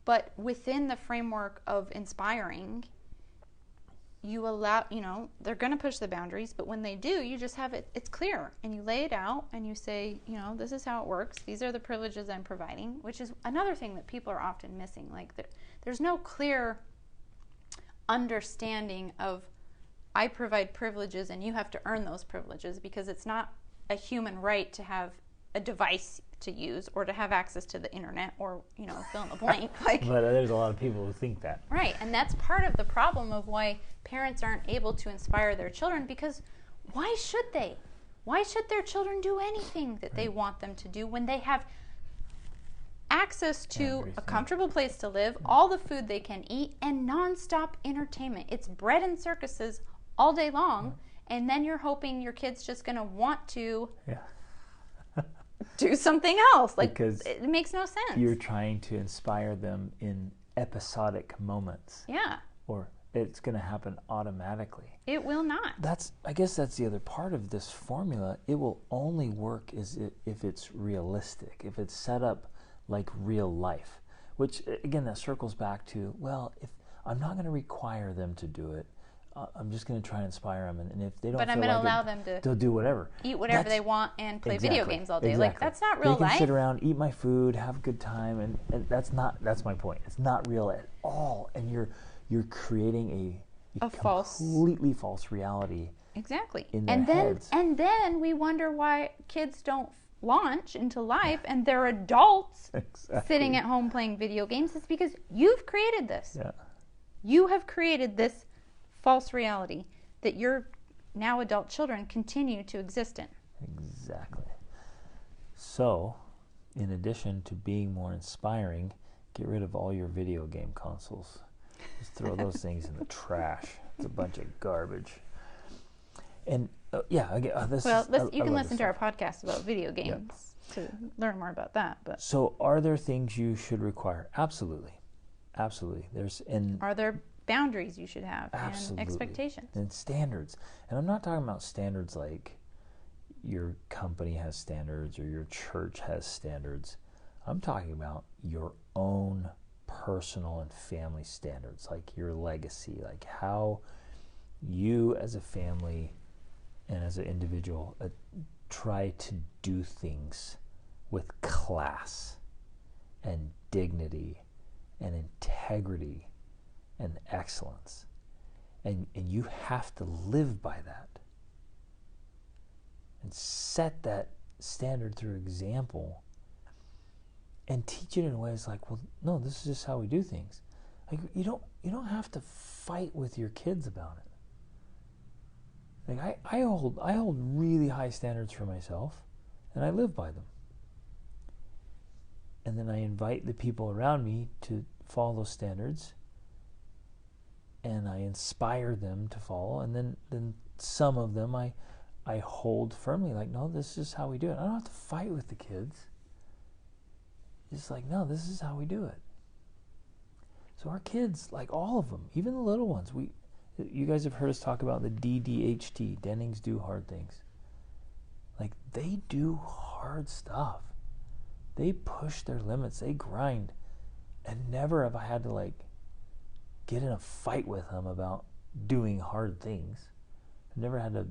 but within the framework of inspiring, you allow, they're going to push the boundaries, but when they do, you just have it's clear, and you lay it out, and you say, this is how it works, these are the privileges I'm providing, which is another thing that people are often missing. Like, there's no clear understanding of, I provide privileges and you have to earn those privileges, because it's not a human right to have a device to use or to have access to the internet, or fill in the blank. Like, but there's a lot of people who think that. Right, and that's part of the problem of why parents aren't able to inspire their children, because why should they? Why should their children do anything that they want them to do when they have access to a comfortable place to live, all the food they can eat, and nonstop entertainment? It's bread and circuses all day long, and then you're hoping your kid's just going to want to do something else. Like, because it makes no sense. You're trying to inspire them in episodic moments. Yeah. Or it's going to happen automatically. It will not. I guess that's the other part of this formula. It will only work if it's realistic, if it's set up like real life. Which, again, that circles back to, well, if I'm not going to require them to do it, I'm just going to try and inspire them, and if they don't, but I'm going to allow them to, they'll do whatever, eat whatever they want, and play video games all day. Like, that's not real life. They can sit around, eat my food, have a good time, and that's my point. It's not real at all, and you're creating a completely false reality. Exactly. In their heads. And then we wonder why kids don't launch into life, and they're adults sitting at home playing video games. It's because you've created this. Yeah. You have created this false reality that your now adult children continue to exist in. Exactly. So, in addition to being more inspiring, get rid of all your video game consoles. Just throw those things in the trash. It's a bunch of garbage. And you can listen to our podcast about video games to learn more about that. But so, are there things you should require? Absolutely. Are there boundaries you should have? Absolutely. And expectations and standards? And I'm not talking about standards like your company has standards or your church has standards. I'm talking about your own personal and family standards, like your legacy, like how you as a family and as an individual try to do things with class and dignity and integrity and excellence. And you have to live by that and set that standard through example and teach it in ways like, well, no, this is just how we do things. Like, you don't have to fight with your kids about it. Like, I hold really high standards for myself, and I live by them. And then I invite the people around me to follow those standards, and I inspire them to follow, and then some of them I I hold firmly, like, no, this is how we do it. I don't have to fight with the kids. It's like, no, this is how we do it. So our kids, like all of them, even the little ones, you guys have heard us talk about the DDHT, Dennings do hard things. Like, they do hard stuff. They push their limits. They grind. And never have I had to, like, get in a fight with them about doing hard things. I've never had to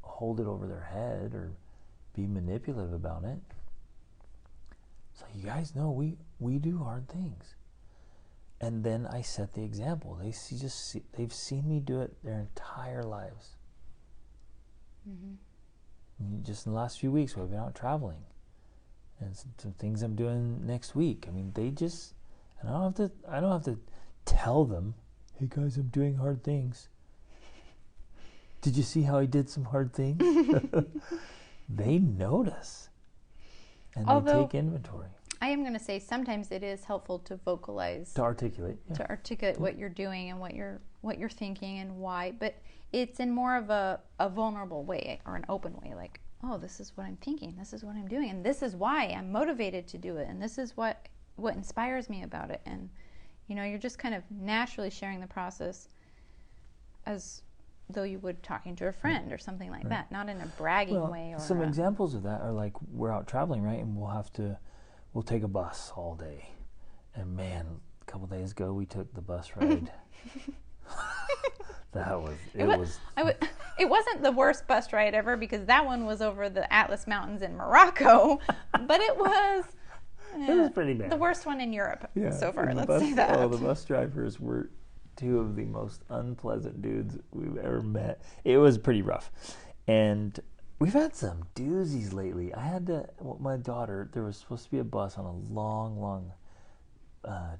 hold it over their head or be manipulative about it. So you guys know we do hard things. And then I set the example. They've seen me do it their entire lives. Mm-hmm. Just in the last few weeks, we've been out traveling, and some things I'm doing next week. I mean, and I don't have to tell them, hey guys, I'm doing hard things. Did you see how I did some hard things? They notice, and they take inventory. I am going to say sometimes it is helpful to vocalize, to articulate what you're doing and what you're thinking and why, but it's in more of a vulnerable way or an open way, like, oh, this is what I'm thinking, this is what I'm doing, and this is why I'm motivated to do it, and this is what inspires me about it. And you're just kind of naturally sharing the process as though you would talking to a friend or something like that, not in a bragging way. Or some examples of that are like, we're out traveling, right, and we'll take a bus all day. And man, a couple days ago we took the bus ride. It wasn't the worst bus ride ever, because that one was over the Atlas Mountains in Morocco, but it was pretty bad. The worst one in Europe so far. Let's say that. Oh, the bus drivers were two of the most unpleasant dudes we've ever met. It was pretty rough. And we've had some doozies lately. My daughter, there was supposed to be a bus on a long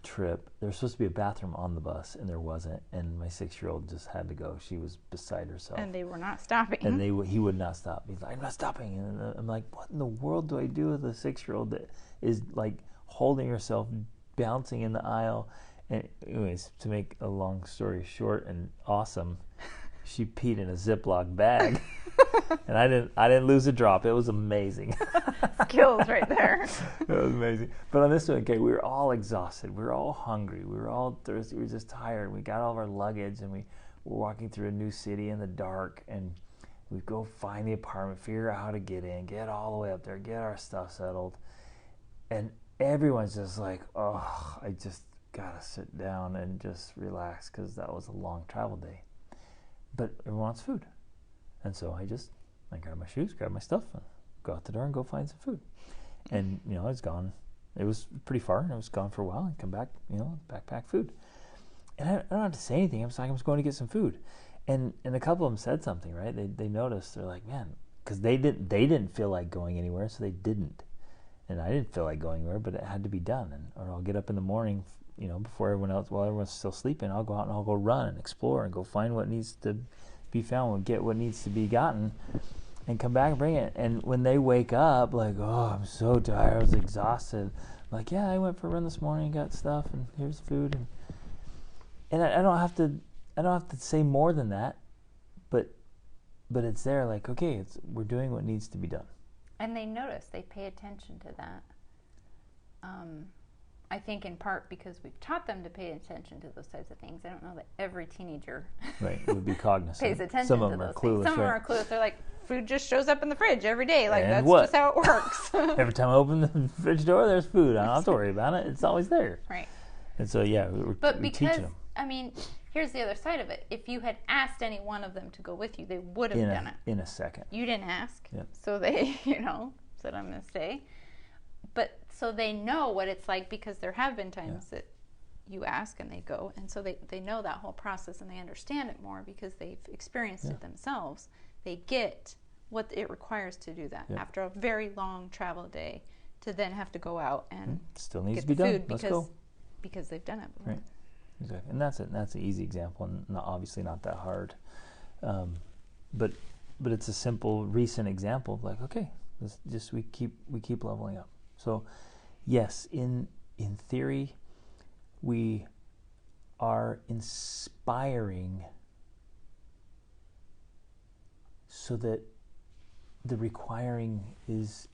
trip. There was supposed to be a bathroom on the bus, and there wasn't. And my 6-year-old just had to go. She was beside herself. And they were not stopping. And he would not stop. He's like, I'm not stopping. And I'm like, what in the world do I do with a 6-year-old that is like holding herself, bouncing in the aisle? And anyways, to make a long story short and awesome, she peed in a Ziploc bag. And I didn't lose a drop. It was amazing. Skills right there. It was amazing. But on this one, okay, we were all exhausted. We were all hungry. We were all thirsty. We were just tired. We got all of our luggage, and we were walking through a new city in the dark. And we go find the apartment, figure out how to get in, get all the way up there, get our stuff settled. And everyone's just like, oh, I just got to sit down and just relax, because that was a long travel day. But everyone wants food. And so I grab my shoes, grab my stuff, and go out the door and go find some food. And, I was gone. It was pretty far, and I was gone for a while, and come back, backpack food. And I don't have to say anything. I was going to get some food. And a couple of them said something, right? They noticed. They're like, man, because they didn't feel like going anywhere, so they didn't. And I didn't feel like going anywhere, but it had to be done. Or I'll get up in the morning, before everyone else, while everyone's still sleeping, I'll go out and I'll go run and explore and go find what needs to be found, and get what needs to be gotten, and come back and bring it. And when they wake up, like, oh, I'm so tired, I was exhausted. I'm like, yeah, I went for a run this morning, got stuff, and here's food. And I don't have to say more than that, but it's there, like, okay, we're doing what needs to be done. And they notice, they pay attention to that. I think in part because we've taught them to pay attention to those types of things. I don't know that every teenager would be cognizant. pays attention Some to of them those are clueless, things. Some of them are clueless. They're like, food just shows up in the fridge every day. Like, and that's what? just how it works. Every time I open the fridge door, there's food. I don't have to worry about it. It's always there. Right. And so, we're teaching them. I mean, here's the other side of it. If you had asked any one of them to go with you, they would have done it. In a second. You didn't ask. Yep. So they, said, I'm going to stay. But so they know what it's like, because there have been times that you ask and they go. And so they know that whole process, and they understand it more because they've experienced it themselves. They get what it requires to do that after a very long travel day, to then have to go out and still needs get to be the done. food Let's go. because they've done it before. Right. Exactly. And that's an easy example, and obviously not that hard. But it's a simple recent example of, like, okay, we keep leveling up. So yes, in theory, we are inspiring so that the requiring is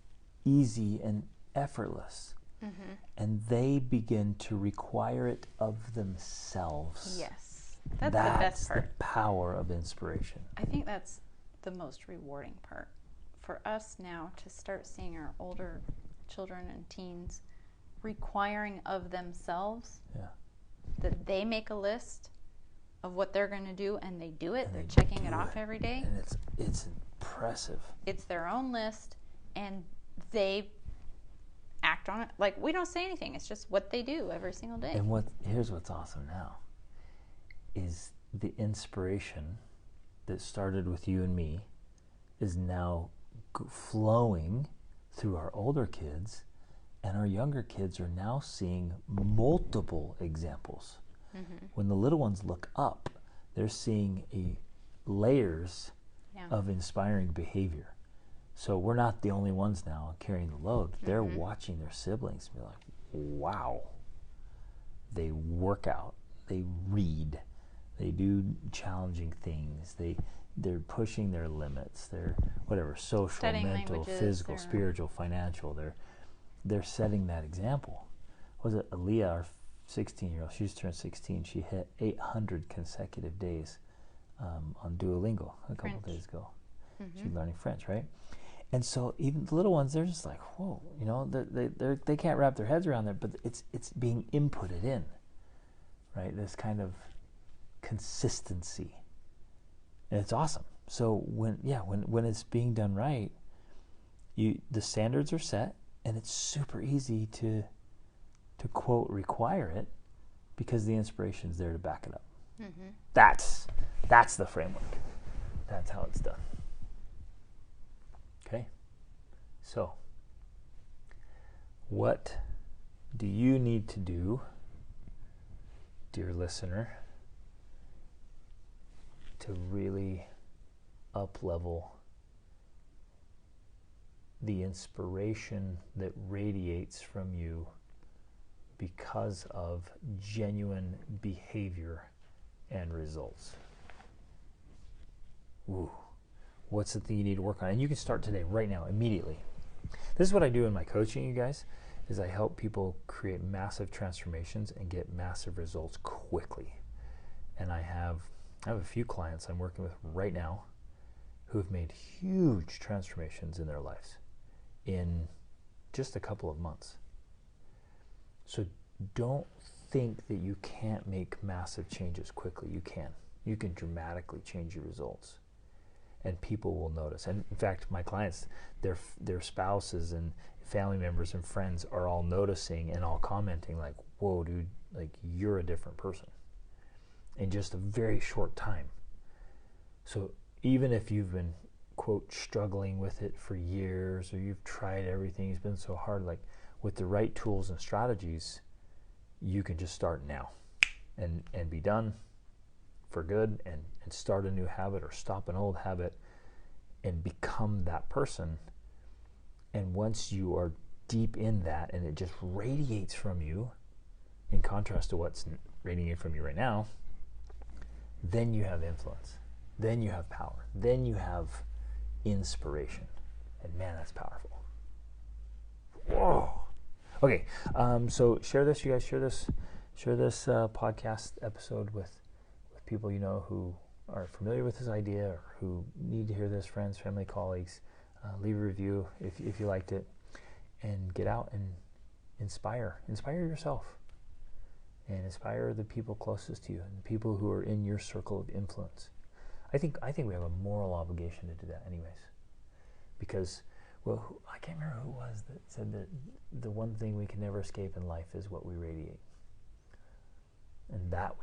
easy and effortless. Mm-hmm. And they begin to require it of themselves. Yes. That's the best part. That's the power of inspiration. I think that's the most rewarding part. For us now to start seeing our older children and teens requiring of themselves, that they make a list of what they're going to do and they do it. They're checking it off every day. And it's impressive. It's their own list and they act on it. Like, we don't say anything. It's just what they do every single day. And here's what's awesome now is the inspiration that started with you and me is now flowing through our older kids, and our younger kids are now seeing multiple examples. Mm-hmm. When the little ones look up, they're seeing layers of inspiring behavior. So we're not the only ones now carrying the load. They're watching their siblings and be like, wow. They work out, they read, they do challenging things, they're pushing their limits, they're whatever, social, studying mental, languages, physical, spiritual, financial, they're setting that example. Was it Aaliyah, our 16-year-old, she's turned 16, she hit 800 consecutive days on Duolingo a couple of days ago. Mm-hmm. She's learning French, right? And so even the little ones, they're just like, whoa, you know, they can't wrap their heads around that, but it's being inputted in, right? This kind of consistency. And it's awesome. So when it's being done right, the standards are set, and it's super easy to quote require it because the inspiration's there to back it up. Mm-hmm. That's the framework. That's how it's done. Okay. So, what do you need to do, dear listener, to really up-level the inspiration that radiates from you because of genuine behavior and results? Ooh, what's the thing you need to work on? And you can start today, right now, immediately. This is what I do in my coaching, you guys, is I help people create massive transformations and get massive results quickly. And I have a few clients I'm working with right now who have made huge transformations in their lives in just a couple of months. So don't think that you can't make massive changes quickly. You can. You can dramatically change your results, and people will notice. And in fact, my clients, their spouses and family members and friends are all noticing and all commenting like, whoa, dude, like, you're a different person in just a very short time. So even if you've been, quote, struggling with it for years, or you've tried everything, it's been so hard, like, with the right tools and strategies, you can just start now and be done for good and start a new habit or stop an old habit and become that person. And once you are deep in that and it just radiates from you, in contrast to what's radiating from you right now, then you have influence, then you have power, then you have inspiration. And man, that's powerful. Whoa. Okay, so share this, you guys. Share this podcast episode with people you know who are familiar with this idea or who need to hear this. Friends, family, colleagues. Leave a review if you liked it, and get out and inspire yourself, and inspire the people closest to you and the people who are in your circle of influence. I think we have a moral obligation to do that, anyways, because. Well, I can't remember who it was that said that the one thing we can never escape in life is what we radiate, and that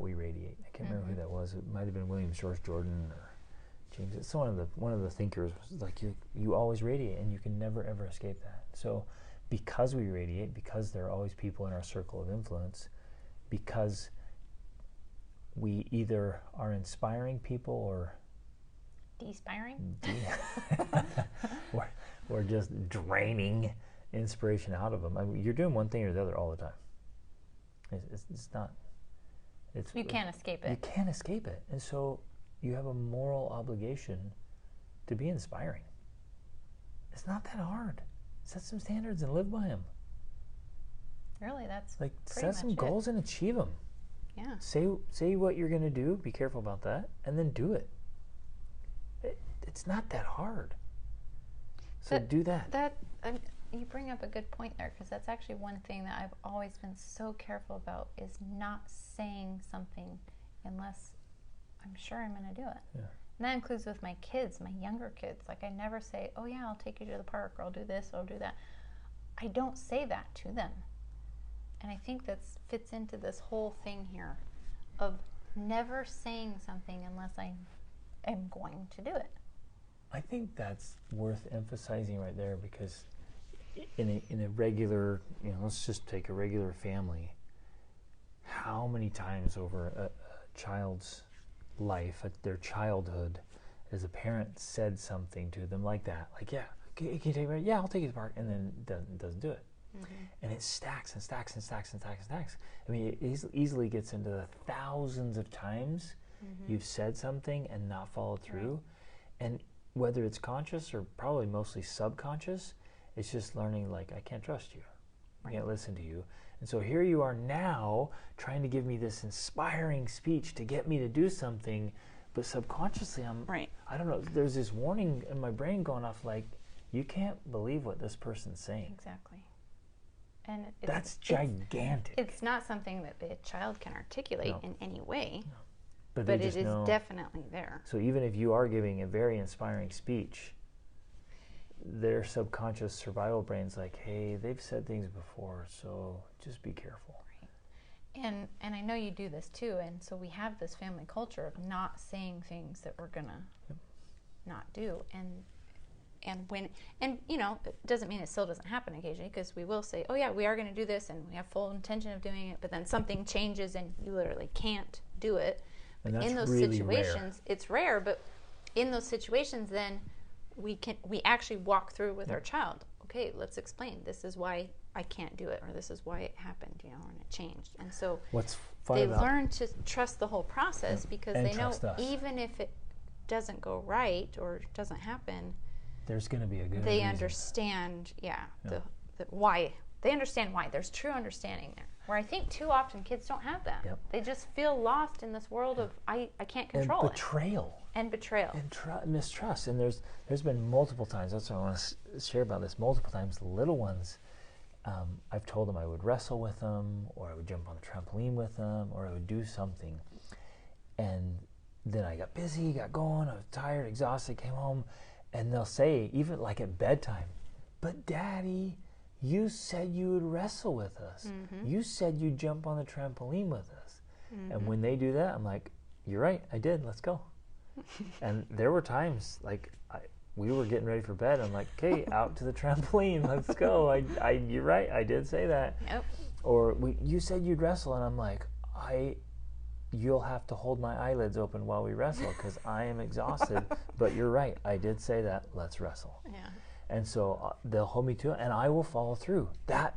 we radiate. I can't remember who that was. It might have been William George Jordan or James. It's one of the thinkers was like, you always radiate, and you can never ever escape that. So, because we radiate, because there are always people in our circle of influence, because we either are inspiring people or Despiring? Or just draining inspiration out of them. I mean, you're doing one thing or the other all the time. It's not. You can't escape it. You can't escape it. And so you have a moral obligation to be inspiring. It's not that hard. Set some standards and live by them. Really, that's like pretty set some much goals and achieve them. Yeah. Say what you're going to do. Be careful about that, and then do it. It's not that hard. So do that. You bring up a good point there, because that's actually one thing that I've always been so careful about, is not saying something unless I'm sure I'm going to do it. Yeah. And that includes with my kids, my younger kids. Like, I never say, oh yeah, I'll take you to the park, or I'll do this, or I'll do that. I don't say that to them. And I think that fits into this whole thing here of never saying something unless I am going to do it. I think that's worth emphasizing right there, because in a regular, let's just take a regular family, how many times over a child's life, their childhood, as a parent said something to them like that, like, yeah, can you take me? Yeah, I'll take you to the park, and then doesn't do it. Mm-hmm. And it stacks and stacks and stacks and stacks and stacks. I mean, it easily gets into the thousands of times you've said something and not followed through. Right. And whether it's conscious or probably mostly subconscious, it's just learning, like, I can't trust you. I can't listen to you. And so here you are now trying to give me this inspiring speech to get me to do something, but subconsciously I don't know, there's this warning in my brain going off, like, you can't believe what this person's saying. Exactly. And that's gigantic. It's not something that the child can articulate in any way, but it is definitely there. So even if you are giving a very inspiring speech, their subconscious survival brain's like, hey, they've said things before, so just be careful. Right. And I know you do this too, and so we have this family culture of not saying things that we're gonna not do, and it doesn't mean it still doesn't happen occasionally, because we will say, oh yeah, we are going to do this, and we have full intention of doing it, but then something changes and you literally can't do it. And that's in those really situations, rare. It's rare, but in those situations, then we actually walk through with our child. Okay, let's explain. This is why I can't do it, or this is why it happened, and it changed. And so they learn to trust the whole process, because they know even if it doesn't go right or doesn't happen, there's going to be a good they reason. Understand, the why. They understand why. There's true understanding there. Where I think too often kids don't have that. Yep. They just feel lost in this world of I can't control and betrayal. And betrayal. And mistrust. And there's been multiple times, that's what I want to share about this, multiple times, the little ones, I've told them I would wrestle with them, or I would jump on the trampoline with them, or I would do something. And then I got busy, got going, I was tired, exhausted, came home, and they'll say, even like at bedtime, but Daddy, you said you would wrestle with us. Mm-hmm. You said you'd jump on the trampoline with us. Mm-hmm. And when they do that, I'm like, you're right, I did, let's go. And there were times, like, we were getting ready for bed, I'm like, okay, out to the trampoline, let's go. You're right, I did say that. Yep. Or you said you'd wrestle, and I'm like, you'll have to hold my eyelids open while we wrestle, because I am exhausted. But you're right, I did say that, let's wrestle. Yeah. And so they'll hold me to it, and I will follow through. That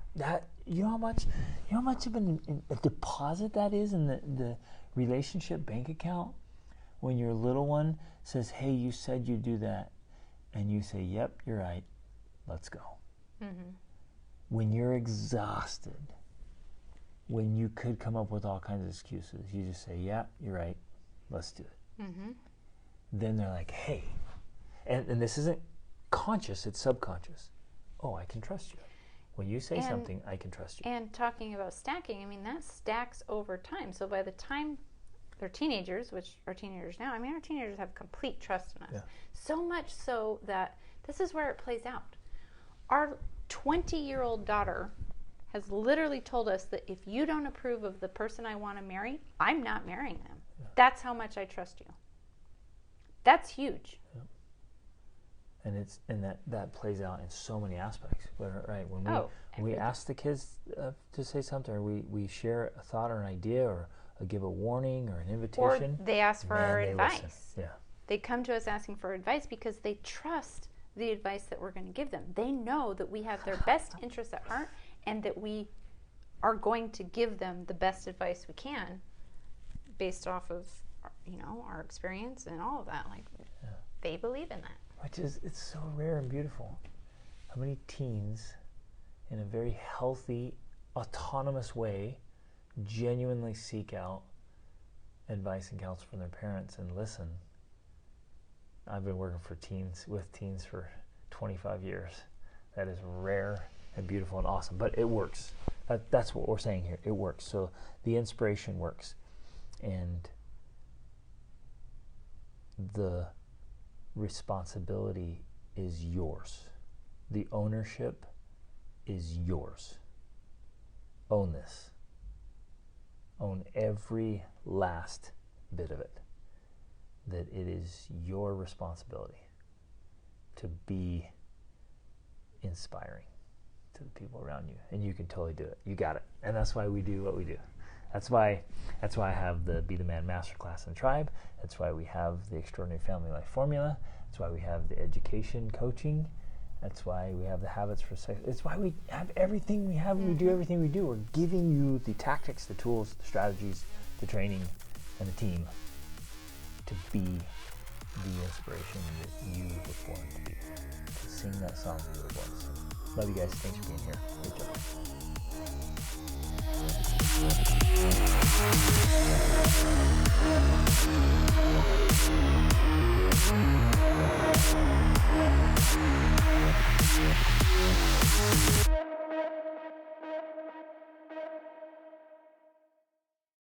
you know how much of a deposit that is in the relationship bank account, when your little one says, hey, you said you'd do that, and you say, yep, you're right, let's go. Mm-hmm. When you're exhausted, when you could come up with all kinds of excuses, you just say, yeah, you're right, let's do it. Mm-hmm. Then they're like, hey, and this isn't conscious, it's subconscious. Oh, I can trust you. When you say something, I can trust you. And talking about stacking, I mean, that stacks over time. So by the time they're teenagers, which are teenagers now, I mean, our teenagers have complete trust in us. Yeah. So much so that this is where it plays out. Our 20-year-old daughter has literally told us that if you don't approve of the person I want to marry, I'm not marrying them. Yeah. That's how much I trust you. That's huge. Yeah. And that plays out in so many aspects. Right? When we ask the kids to say something, or we share a thought or an idea, or give a warning or an invitation, or they ask for our advice. Listen. Yeah. They come to us asking for advice because they trust the advice that we're going to give them. They know that we have their best interests at heart, and that we are going to give them the best advice we can, based off of our experience and all of that. Like, they believe in that. Which is, it's so rare and beautiful. How many teens, in a very healthy, autonomous way, genuinely seek out advice and counsel from their parents and listen? I've been working with teens for 25 years. That is rare and beautiful and awesome, but it works. That's what we're saying here. It works. So the inspiration works, and the responsibility is yours. The ownership is yours. Own this. Own every last bit of it. That it is your responsibility to be inspiring to the people around you, and you can totally do it. You got it. And that's why we do what we do. That's why I have the Be the Man Masterclass in Tribe. That's why we have the Extraordinary Family Life Formula. That's why we have the education coaching. That's why we have the Habits for Sex. It's why we have everything we have. We do everything we do. We're giving you the tactics, the tools, the strategies, the training, and the team to be the inspiration that you were born to be. To sing that song that you were born to sing. Love you guys. Thanks for being here. Great job.